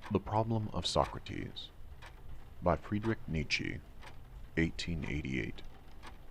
The Problem of Socrates by Friedrich Nietzsche, 1888,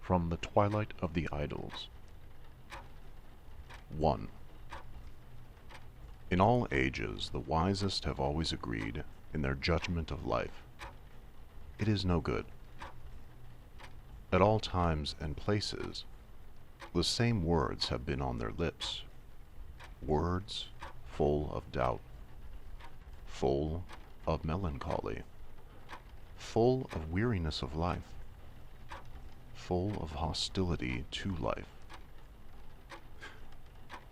from the Twilight of the Idols. 1. In all ages the wisest have always agreed in their judgment of life. It is no good. At all times and places, the same words have been on their lips, words full of doubt, full of melancholy, full of weariness of life, full of hostility to life.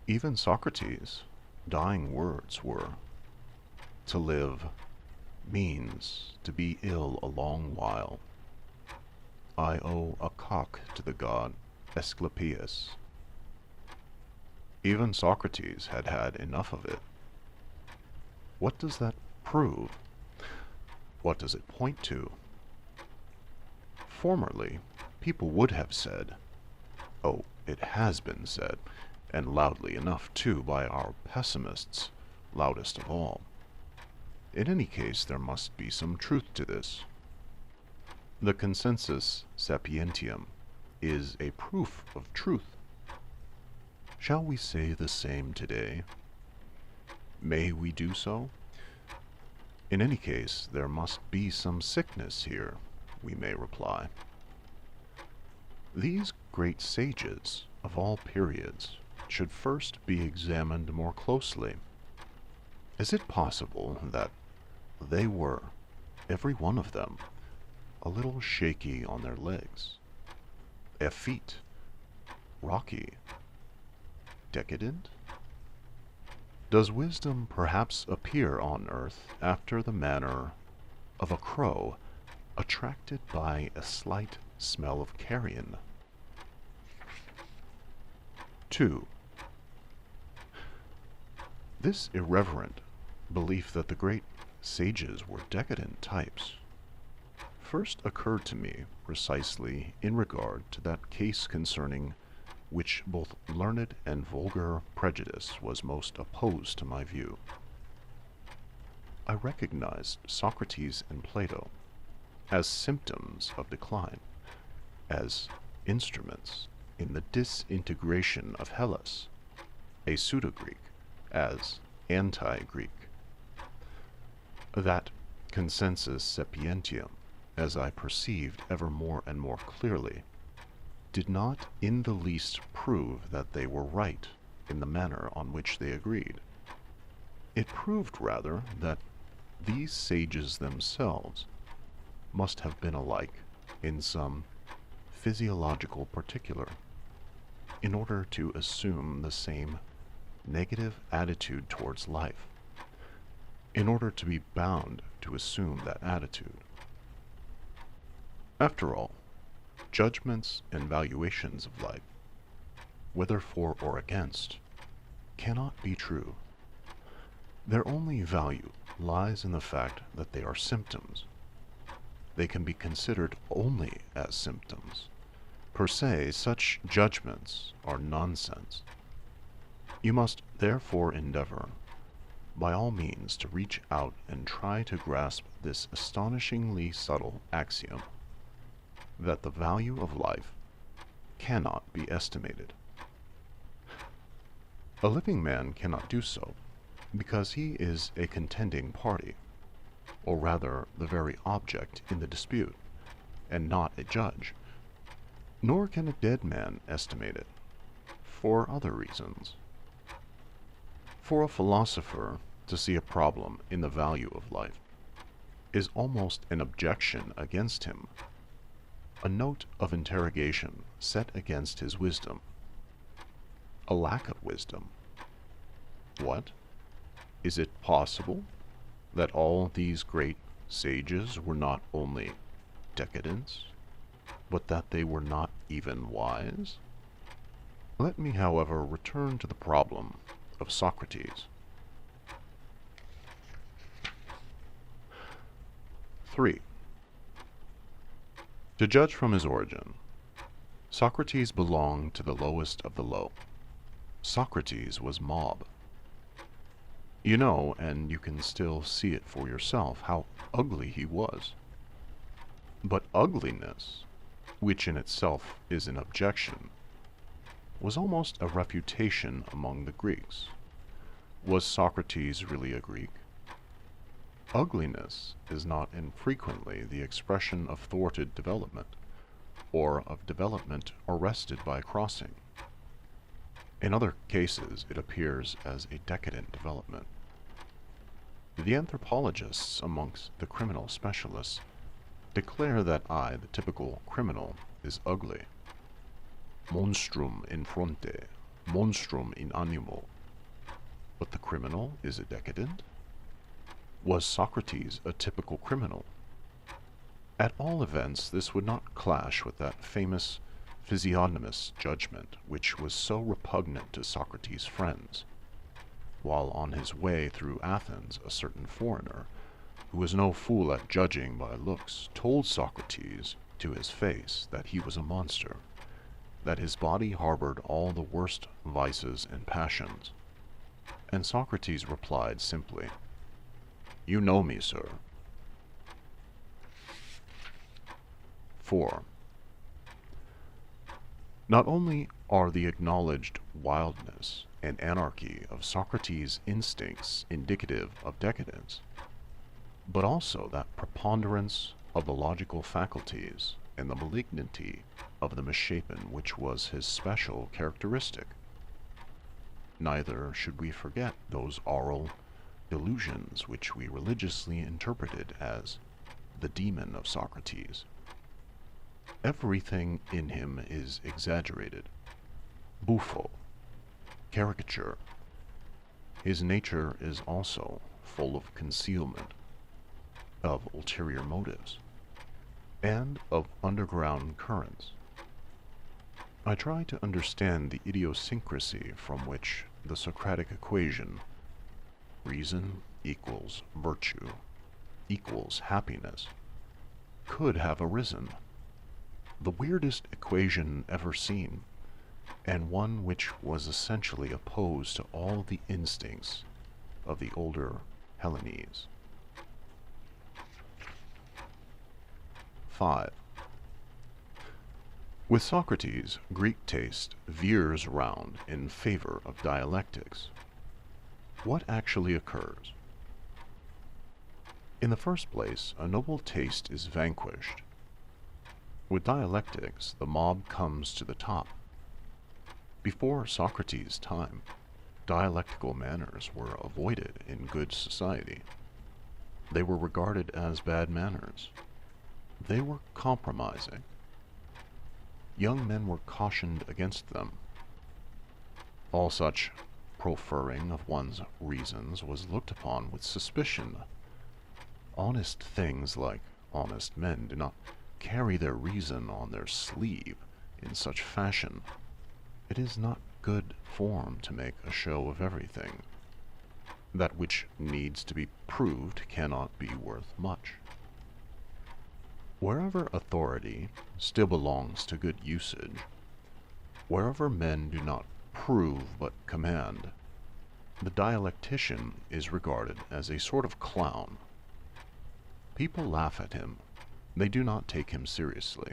Even Socrates' dying words were, "To live means to be ill a long while. I owe a cock to the god Asclepius." Even Socrates had had enough of it. What does that prove? What does it point to? Formerly, people would have said, oh, it has been said, and loudly enough too by our pessimists, loudest of all. In any case, there must be some truth to this. The consensus sapientium is a proof of truth. Shall we say the same today? May we do so? In any case, there must be some sickness here, we may reply. These great sages of all periods should first be examined more closely. Is it possible that they were, every one of them, a little shaky on their legs, effete, rocky, decadent? Does wisdom perhaps appear on earth after the manner of a crow attracted by a slight smell of carrion? 2. This irreverent belief that the great sages were decadent types first occurred to me precisely in regard to that case concerning which both learned and vulgar prejudice was most opposed to my view. I recognized Socrates and Plato as symptoms of decline, as instruments in the disintegration of Hellas, a pseudo-Greek, as anti-Greek. That consensus sapientium, as I perceived ever more and more clearly, did not in the least prove that they were right in the manner on which they agreed. It proved rather that these sages themselves must have been alike in some physiological particular, in order to assume the same negative attitude towards life, in order to be bound to assume that attitude. After all, judgments and valuations of life, whether for or against, cannot be true. Their only value lies in the fact that they are symptoms. They can be considered only as symptoms. Per se, such judgments are nonsense. You must therefore endeavor, by all means, to reach out and try to grasp this astonishingly subtle axiom, that the value of life cannot be estimated. A living man cannot do so, because he is a contending party, or rather the very object in the dispute, and not a judge. Nor can a dead man estimate it, for other reasons. For a philosopher to see a problem in the value of life is almost an objection against him, a note of interrogation set against his wisdom, a lack of wisdom. What? Is it possible that all these great sages were not only decadents, but that they were not even wise? Let me, however, return to the problem of Socrates. 3. To judge from his origin, Socrates belonged to the lowest of the low. Socrates was mob. You know, and you can still see it for yourself, how ugly he was. But ugliness, which in itself is an objection, was almost a refutation among the Greeks. Was Socrates really a Greek? Ugliness is not infrequently the expression of thwarted development, or of development arrested by crossing. In other cases, it appears as a decadent development. The anthropologists amongst the criminal specialists declare that I, the typical criminal, is ugly. Monstrum in fronte, monstrum in animo. But the criminal is a decadent? Was Socrates a typical criminal? At all events, this would not clash with that famous physiognomous judgment which was so repugnant to Socrates' friends. While on his way through Athens, a certain foreigner, who was no fool at judging by looks, told Socrates to his face that he was a monster, that his body harbored all the worst vices and passions. And Socrates replied simply, "You know me, sir." 4. Not only are the acknowledged wildness and anarchy of Socrates' instincts indicative of decadence, but also that preponderance of the logical faculties and the malignity of the misshapen which was his special characteristic. Neither should we forget those aural illusions which we religiously interpreted as the demon of Socrates. Everything in him is exaggerated, buffo, caricature. His nature is also full of concealment, of ulterior motives, and of underground currents. I try to understand the idiosyncrasy from which the Socratic equation, reason equals virtue equals happiness, could have arisen. The weirdest equation ever seen, and one which was essentially opposed to all the instincts of the older Hellenes. 5. With Socrates, Greek taste veers round in favor of dialectics. What actually occurs? In the first place, a noble taste is vanquished. With dialectics, the mob comes to the top. Before Socrates' time, dialectical manners were avoided in good society. They were regarded as bad manners. They were compromising. Young men were cautioned against them. All such proffering of one's reasons was looked upon with suspicion. Honest things like honest men do not carry their reason on their sleeve in such fashion. It is not good form to make a show of everything. That which needs to be proved cannot be worth much. Wherever authority still belongs to good usage, wherever men do not prove but command, the dialectician is regarded as a sort of clown. People laugh at him. They do not take him seriously.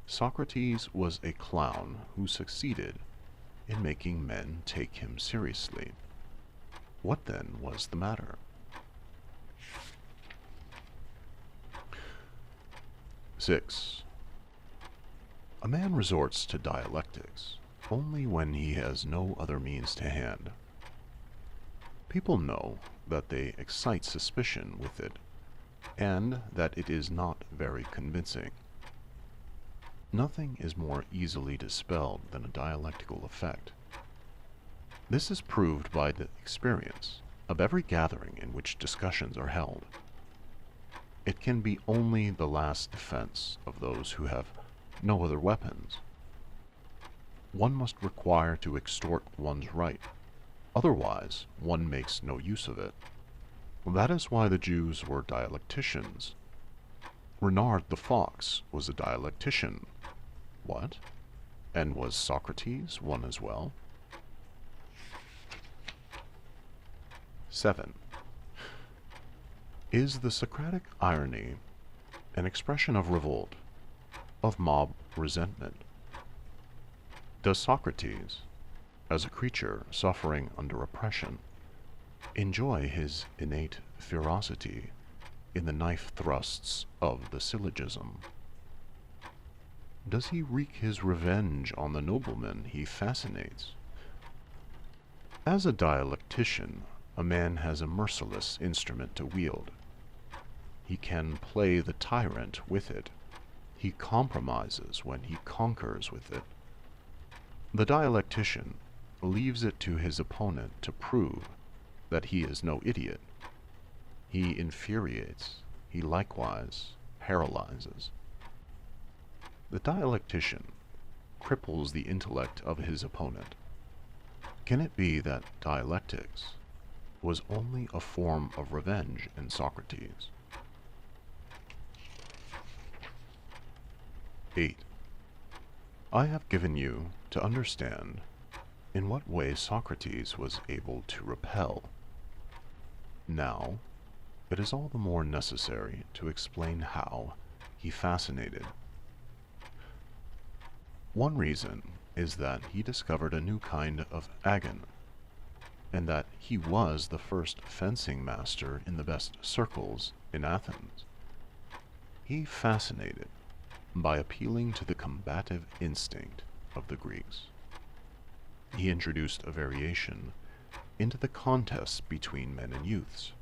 Socrates was a clown who succeeded in making men take him seriously. What then was the matter? 6. A man resorts to dialectics only when he has no other means to hand. People know that they excite suspicion with it, and that it is not very convincing. Nothing is more easily dispelled than a dialectical effect. This is proved by the experience of every gathering in which discussions are held. It can be only the last defense of those who have no other weapons. One must require to extort one's right, otherwise one makes no use of it. That is why the Jews were dialecticians. Renard the fox was a dialectician. What? And was Socrates one as well? 7. Is the Socratic irony an expression of revolt, of mob resentment? Does Socrates, as a creature suffering under oppression, enjoy his innate ferocity in the knife thrusts of the syllogism? Does he wreak his revenge on the nobleman he fascinates? As a dialectician, a man has a merciless instrument to wield. He can play the tyrant with it. He compromises when he conquers with it. The dialectician leaves it to his opponent to prove that he is no idiot. He infuriates. He likewise paralyzes. The dialectician cripples the intellect of his opponent. Can it be that dialectics was only a form of revenge in Socrates? 8. I have given you to understand in what way Socrates was able to repel. Now, it is all the more necessary to explain how he fascinated. One reason is that he discovered a new kind of agon, and that he was the first fencing master in the best circles in Athens. He fascinated by appealing to the combative instinct of the Greeks. He introduced a variation into the contests between men and youths.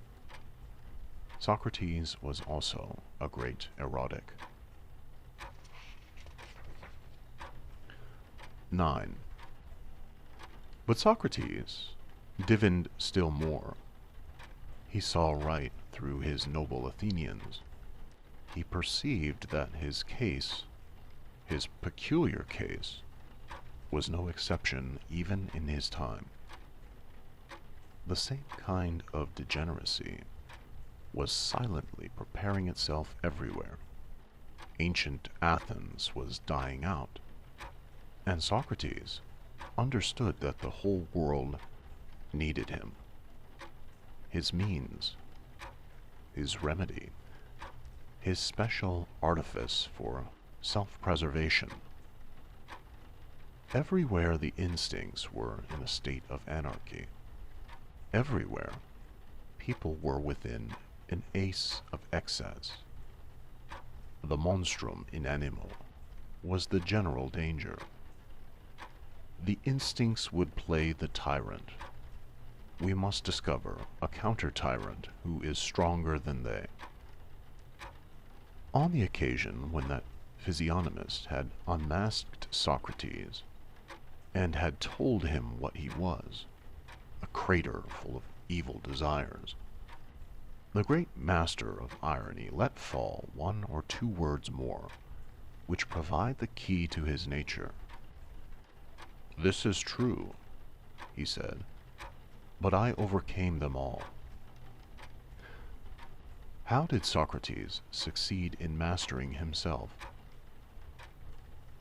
Socrates was also a great erotic. 9. But Socrates divined still more. He saw right through his noble Athenians. He perceived that his case, his peculiar case, was no exception even in his time. The same kind of degeneracy was silently preparing itself everywhere. Ancient Athens was dying out, and Socrates understood that the whole world needed him. His means, his remedy, his special artifice for self-preservation. Everywhere the instincts were in a state of anarchy. Everywhere people were within an ace of excess. The monstrum in animo was the general danger. The instincts would play the tyrant. We must discover a counter-tyrant who is stronger than they. On the occasion when that physiognomist had unmasked Socrates and had told him what he was, a crater full of evil desires, the great master of irony let fall one or two words more, which provide the key to his nature. "This is true," he said, "but I overcame them all." How did Socrates succeed in mastering himself?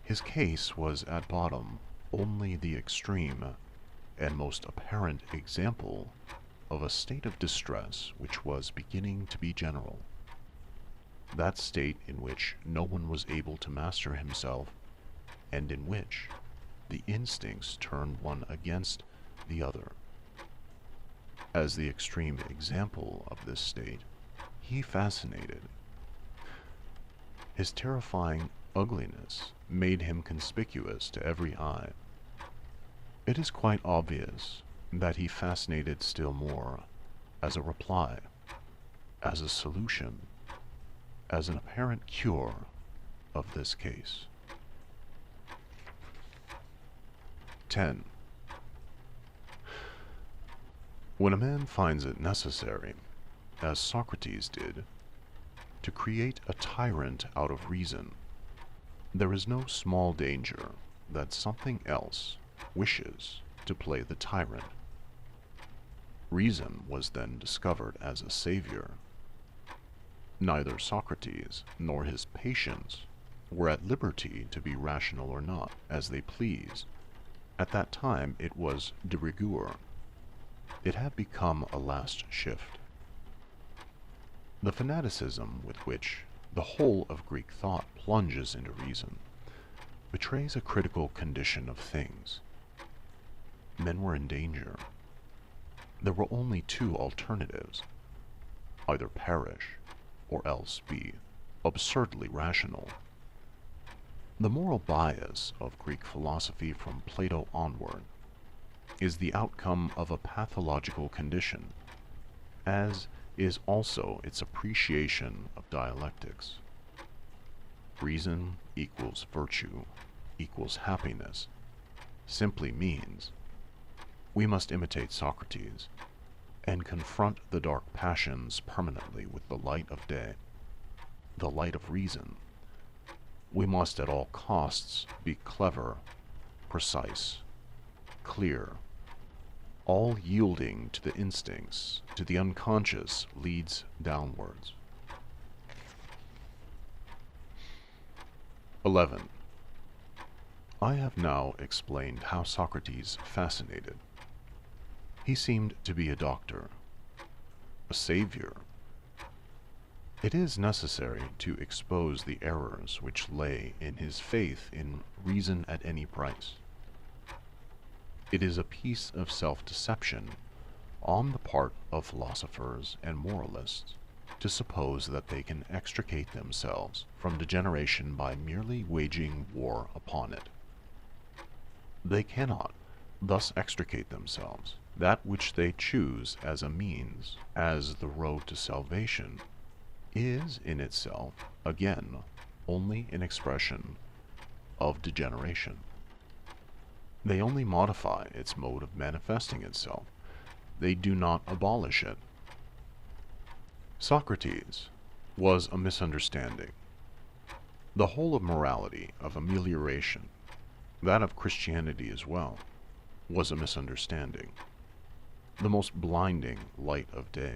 His case was at bottom only the extreme and most apparent example of a state of distress which was beginning to be general. That state in which no one was able to master himself, and in which the instincts turned one against the other. As the extreme example of this state, he fascinated. His terrifying ugliness made him conspicuous to every eye. It is quite obvious that he fascinated still more as a reply, as a solution, as an apparent cure of this case. 10. When a man finds it necessary, as Socrates did, to create a tyrant out of reason, there is no small danger that something else wishes to play the tyrant. Reason was then discovered as a savior. Neither Socrates nor his patients were at liberty to be rational or not, as they pleased. At that time it was de rigueur. it had become a last shift. The fanaticism with which the whole of Greek thought plunges into reason betrays a critical condition of things. Men were in danger. There were only two alternatives: either perish, or else be absurdly rational. The moral bias of Greek philosophy from Plato onward is the outcome of a pathological condition, as is also its appreciation of dialectics. Reason equals virtue equals happiness simply means we must imitate Socrates and confront the dark passions permanently with the light of day, the light of reason. We must at all costs be clever, precise, clear. All yielding to the instincts, to the unconscious, leads downwards. 11. I have now explained how Socrates fascinated. He seemed to be a doctor, a savior. It is necessary to expose the errors which lay in his faith in reason at any price. It is a piece of self-deception on the part of philosophers and moralists to suppose that they can extricate themselves from degeneration by merely waging war upon it. They cannot thus extricate themselves. That which they choose as a means, as the road to salvation, is in itself, again, only an expression of degeneration. They only modify its mode of manifesting itself. They do not abolish it. Socrates was a misunderstanding. The whole of morality, of amelioration, that of Christianity as well, was a misunderstanding. The most blinding light of day,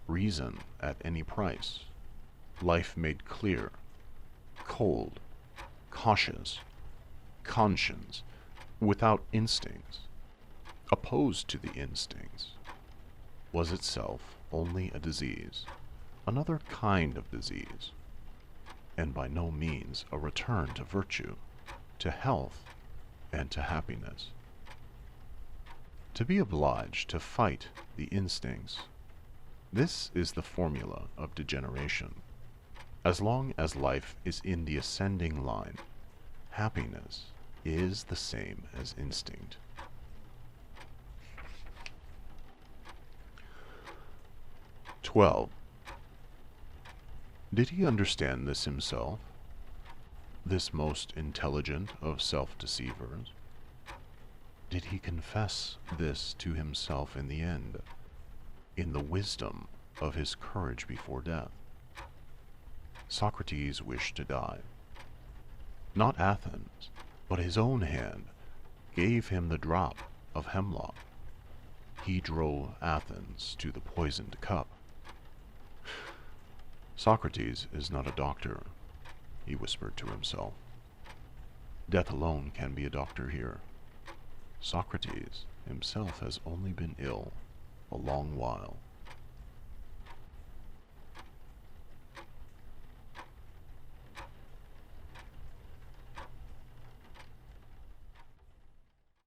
reason at any price, life made clear, cold, cautious, conscience, without instincts, opposed to the instincts, was itself only a disease, another kind of disease, and by no means a return to virtue, to health, and to happiness. To be obliged to fight the instincts, this is the formula of degeneration. As long as life is in the ascending line, happiness is the same as instinct. "12. Did he understand this himself, this most intelligent of self-deceivers? Did he confess this to himself in the end, in the wisdom of his courage before death? Socrates wished to die. Not Athens, but his own hand gave him the drop of hemlock. He drove Athens to the poisoned cup. Socrates is not a doctor, he whispered to himself. Death alone can be a doctor here. Socrates himself has only been ill a long while.